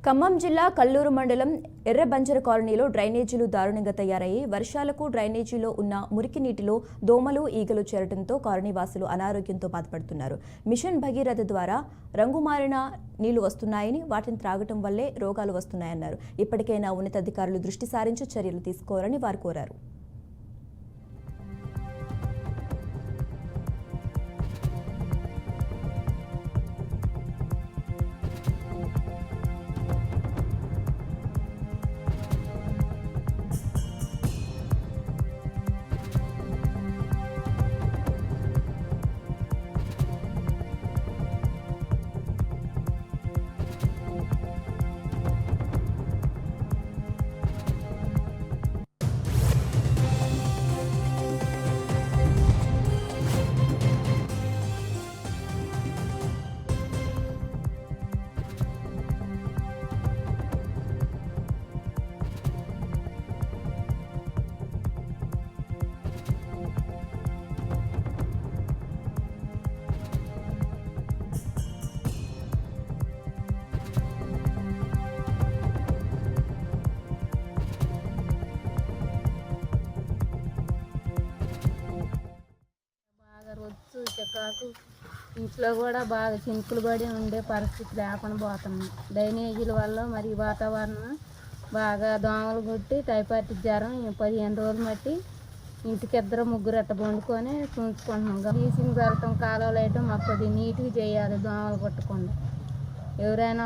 ఖమ్మం జిల్లా కల్లూరు మండలం ఎర్రబంజర కాలనీలో డ్రైనేజీలు దారుణంగా తయారయ్యి వర్షాలకు డ్రైనేజీలో ఉన్న మురికి నీటిలో దోమలు ఈగలు చేరడంతో కాలనీవాసులు అనారోగ్యంతో బాధపడుతున్నారు. మిషన్ భగీరథ ద్వారా రంగుమారిన నీళ్లు వస్తున్నాయని వాటిని త్రాగటం వల్లే రోగాలు వస్తున్నాయన్నారు. ఇప్పటికైనా ఉన్నతాధికారులు దృష్టి సారించి చర్యలు తీసుకోవాలని వారు కోరారు. రొచ్చు చెక్కాకు ఇంట్లో కూడా బాగా చినుకులు పడి ఉండే పరిస్థితి లేకుండా పోతున్నాం. డ్రైనేజీల వల్ల మరి వాతావరణం బాగా దోమలు కొట్టి టైఫాయిడ్ జ్వరం 15 రోజులు మట్టి ఇంటికి 2-3 అట్ట వండుకొని చూసుకుంటున్నాం. బ్లీచింగ్ పెడతాం, కాలువలు వేయటం మాకు కొద్దిగా నీట్గా చేయాలి దోమలు కొట్టకుండా. ఎవరైనా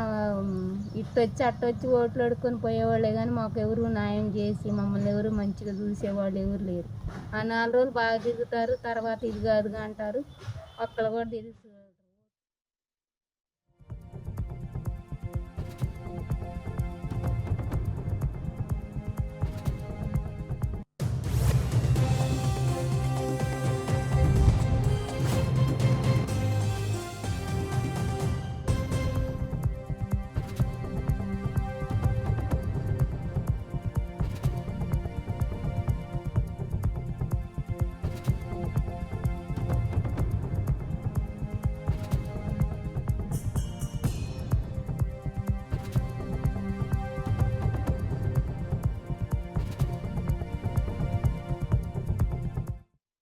ఇట్టొచ్చి అట్టొచ్చి ఓట్లు అడుక్కొని పోయేవాళ్ళే కానీ మాకు ఎవరు న్యాయం చేసి మమ్మల్ని ఎవరు మంచిగా చూసేవాళ్ళు ఎవరు లేరు. ఆ 4 రోజులు బాగా తిరుగుతారు, తర్వాత ఇది కాదుగా అంటారు. ఒక్కళ్ళు కూడా తెలుసు.